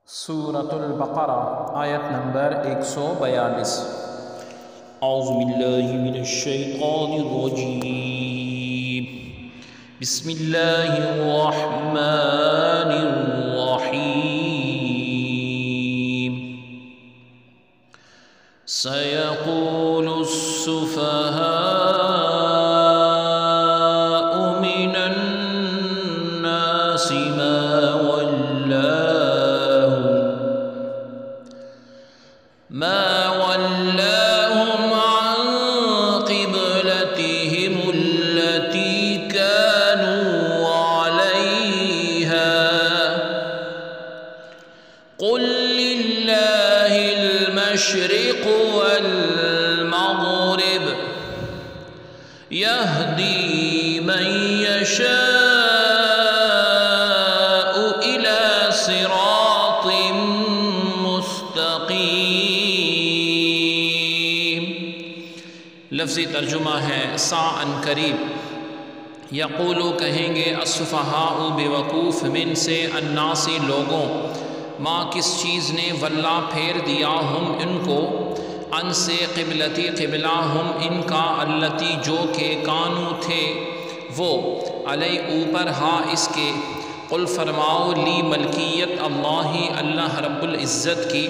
سورة البقرہ آیت نمبر 142۔ اعوذ باللہ من الشیطان الرجیم، بسم اللہ الرحمن الرحیم۔ سیقول السفہاء من الناس ما ولاهم عن قبلتهم التي كانوا عليها قل لله المشرق والمغرب يهدي من يشاء إلى صراط مستقیم۔ لفظی ترجمہ ہے ساعًا قریب۔ یقولو کہیں گے السفہاء بیوقوف من سے الناسی لوگوں، ماں کس چیز نے ولا پھیر دیا ہم ان کو، ان سے قبلتی قبلہ ہم ان کا، التی جو کہ کانو تھے وہ، علی اوپر ہا اس کے، قل فرماؤ لی ملکیت اللہ رب العزت کی،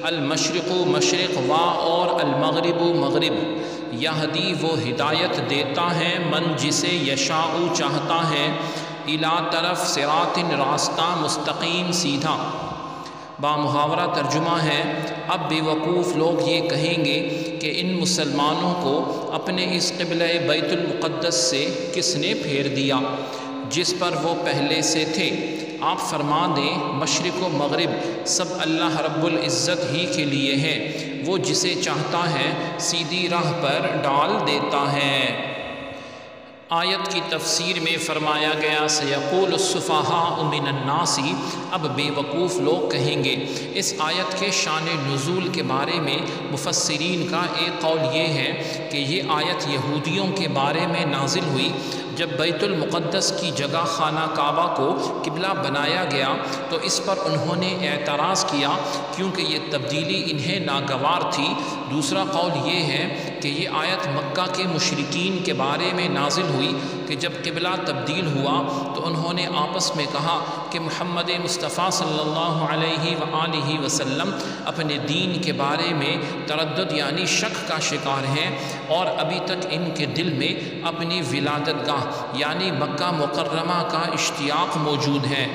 المشرق مشرق وا اور المغرب مغرب، یہدی وہ ہدایت دیتا ہے من جسے یشاء چاہتا ہے، الی طرف صراط راستہ مستقیم سیدھا۔ با محاورہ ترجمہ ہے اب بے وقوف لوگ یہ کہیں گے کہ ان مسلمانوں کو اپنے اس قبلہ بیت المقدس سے کس نے پھیر دیا جس پر وہ پہلے سے تھے۔ آپ فرما دیں مشرق و مغرب سب اللہ رب العزت ہی کے لیے ہے، وہ جسے چاہتا ہے سیدھی راہ پر ڈال دیتا ہے۔ آیت کی تفسیر میں فرمایا گیا سیقول السفہاء من الناس، اب بے وقوف لوگ کہیں گے۔ اس آیت کے شان نزول کے بارے میں مفسرین کا ایک قول یہ ہے کہ یہ آیت یہودیوں کے بارے میں نازل ہوئی جب بیت المقدس کی جگہ خانہ کعبہ کو قبلہ بنایا گیا تو اس پر انہوں نے اعتراض کیا کیونکہ یہ تبدیلی انہیں ناگوار تھی۔ دوسرا قول یہ ہے کہ یہ آیت مکہ کے مشرکین کے بارے میں نازل ہوئی کہ جب قبلہ تبدیل ہوا تو انہوں نے آپس میں کہا کہ محمد مصطفیٰ صلی اللہ علیہ وآلہ وسلم اپنے دین کے بارے میں تردد یعنی شک کا شکار ہیں اور ابھی تک ان کے دل میں اپنی ولادت گاہ یعنی مکہ مکرمہ کا اشتیاق موجود ہے،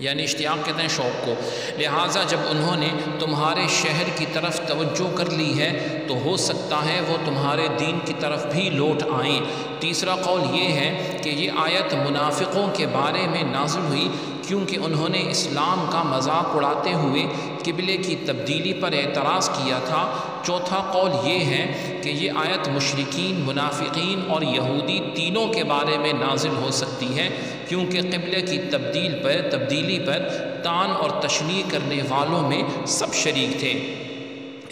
یعنی اشتیاق کہتے ہیں شوق کو، لہٰذا جب انہوں نے تمہارے شہر کی طرف توجہ کر لی ہے تو ہو سکتا ہے وہ تمہارے دین کی طرف بھی لوٹ آئیں۔ تیسرا قول یہ ہے کہ یہ آیت منافقوں کے بارے میں نازل ہوئی کیونکہ انہوں نے اسلام کا مذاق اڑاتے ہوئے قبلے کی تبدیلی پر اعتراض کیا تھا۔ چوتھا قول یہ ہے کہ یہ آیت مشرکین، منافقین اور یہودی تینوں کے بارے میں نازل ہو سکتی ہے کیونکہ قبلے کی تبدیلی پر طعن اور تشنیع کرنے والوں میں سب شریک تھے۔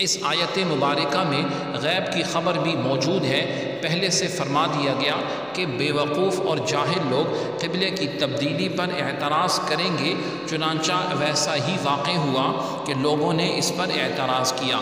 اس آیت مبارکہ میں غیب کی خبر بھی موجود ہے۔ پہلے سے فرما دیا گیا کہ بے وقوف اور جاہل لوگ قبلے کی تبدیلی پر اعتراض کریں گے، چنانچہ ویسا ہی واقع ہوا کہ لوگوں نے اس پر اعتراض کیا۔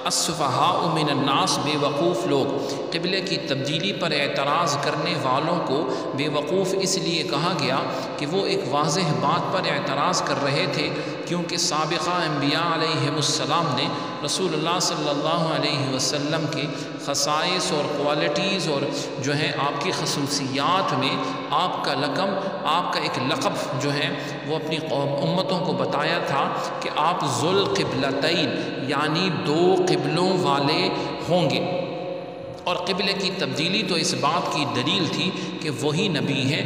السفہاء من الناس بے وقوف لوگ، قبلے کی تبدیلی پر اعتراض کرنے والوں کو بے وقوف اس لیے کہا گیا کہ وہ ایک واضح بات پر اعتراض کر رہے تھے کیونکہ سابقہ انبیاء علیہم السلام نے رسول اللہ صلی اللہ علیہ وسلم کے خصائص اور کوالٹیز اور جو ہیں آپ کی خصوصیات میں آپ کا ایک لقب جو ہے وہ اپنی امتوں کو بتایا تھا کہ آپ ذو القبلتین یعنی دو قبلوں والے ہوں گے، اور قبلے کی تبدیلی تو اس بات کی دلیل تھی کہ وہی نبی ہیں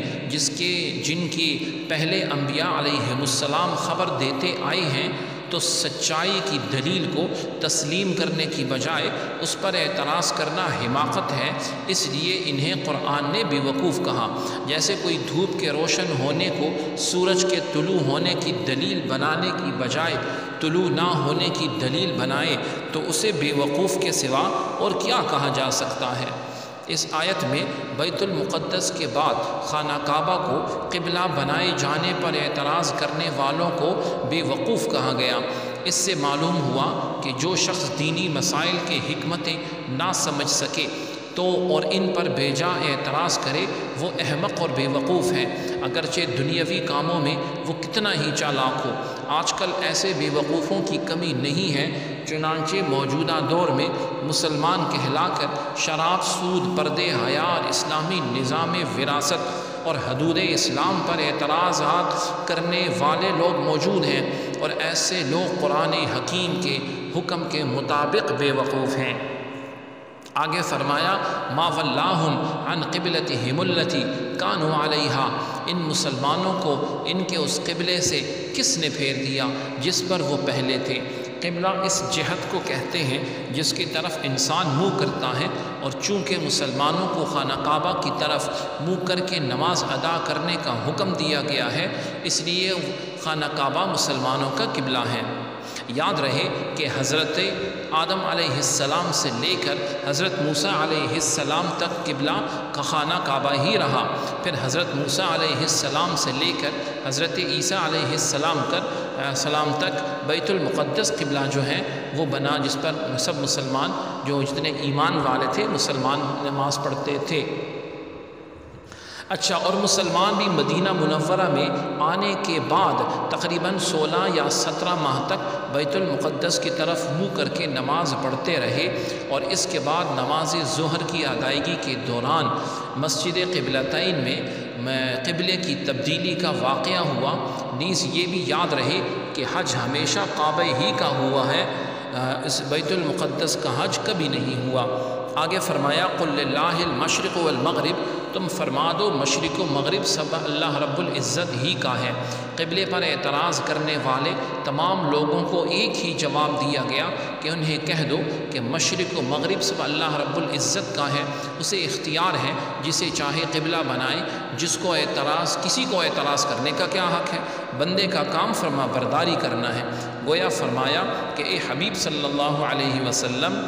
جن کی پہلے انبیاء علیہم السلام خبر دیتے آئے ہیں، تو سچائی کی دلیل کو تسلیم کرنے کی بجائے اس پر اعتراض کرنا حماقت ہے، اس لیے انہیں قرآن نے بے وقوف کہا۔ جیسے کوئی دھوپ کے روشن ہونے کو سورج کے طلوع ہونے کی دلیل بنانے کی بجائے طلوع نہ ہونے کی دلیل بنائے تو اسے بے وقوف کے سوا اور کیا کہا جا سکتا ہے۔ اس آیت میں بیت المقدس کے بعد خانہ کعبہ کو قبلہ بنائے جانے پر اعتراض کرنے والوں کو بے وقوف کہا گیا۔ اس سے معلوم ہوا کہ جو شخص دینی مسائل کے حکمتیں نہ سمجھ سکے تو اور ان پر بے جا اعتراض کرے وہ احمق اور بے وقوف ہے، اگرچہ دنیاوی کاموں میں وہ کتنا ہی چالاک ہو۔ آج کل ایسے بے وقوفوں کی کمی نہیں ہے، چنانچہ موجودہ دور میں مسلمان کہلا کر شراب، سود، پردے حیا اور اسلامی نظام وراثت اور حدود اسلام پر اعتراضات کرنے والے لوگ موجود ہیں، اور ایسے لوگ قرآن حکیم کے حکم کے مطابق بے وقوف ہیں۔ آگے فرمایا ما ولاہم عن قبلتہم التی کانوا علیہا، ان مسلمانوں کو ان کے اس قبلے سے کس نے پھیر دیا جس پر وہ پہلے تھے۔ قبلہ اس جہت کو کہتے ہیں جس کی طرف انسان منہ کرتا ہے، اور چونکہ مسلمانوں کو خانہ کعبہ کی طرف منہ کر کے نماز ادا کرنے کا حکم دیا گیا ہے، اس لیے خانہ کعبہ مسلمانوں کا قبلہ ہے۔ یاد رہے کہ حضرت آدم علیہ السلام سے لے کر حضرت موسیٰ علیہ السلام تک قبلہ کا خانہ کعبہ ہی رہا، پھر حضرت موسیٰ علیہ السلام سے لے کر حضرت عیسیٰ علیہ السلام تک بیت المقدس قبلہ جو ہے وہ بنا، جس پر سب مسلمان جو جتنے ایمان والے تھے مسلمان نماز پڑھتے تھے۔ اچھا، اور مسلمان بھی مدینہ منورہ میں آنے کے بعد تقریباً 16 یا 17 ماہ تک بیت المقدس کی طرف منہ کر کے نماز پڑھتے رہے، اور اس کے بعد نماز ظہر کی ادائیگی کے دوران مسجد قبلتین میں قبلے کی تبدیلی کا واقعہ ہوا۔ نیز یہ بھی یاد رہے کہ حج ہمیشہ کعبہ ہی کا ہوا ہے، اس بیت المقدس کا حج کبھی نہیں ہوا۔ آگے فرمایا قل للہ المشرق والمغرب، تم فرما دو مشرق و مغرب سب اللہ رب العزت ہی کا ہے۔ قبلے پر اعتراض کرنے والے تمام لوگوں کو ایک ہی جواب دیا گیا کہ انہیں کہہ دو کہ مشرق و مغرب سب اللہ رب العزت کا ہے، اسے اختیار ہے جسے چاہے قبلہ بنائے، کسی کو اعتراض کرنے کا کیا حق ہے؟ بندے کا کام فرما برداری کرنا ہے۔ گویا فرمایا کہ اے حبیب صلی اللہ علیہ وسلم،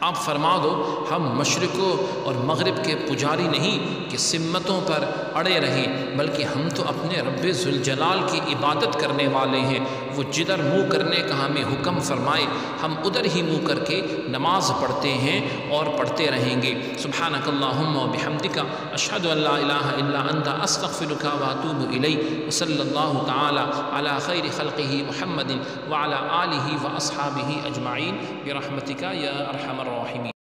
آپ فرما دو ہم مشرق اور مغرب کے پجاری نہیں کہ سمتوں پر اڑے رہیں، بلکہ ہم تو اپنے رب ذوالجلال کی عبادت کرنے والے ہیں۔ وہ جدھر منہ کرنے کا ہمیں حکم فرمائے ہم ادھر ہی منہ کر کے نماز پڑھتے ہیں اور پڑھتے رہیں گے۔ سبحانک اللہم و بحمدک، اشہد ان لا الہ الا انت، استغفرک و اتوب الیک، وصلی اللہ تعالی علی خیر خلقہ محمد وعلی آلہ و اصحابہ اجمعین برحمتک یا ارحم الراحمین۔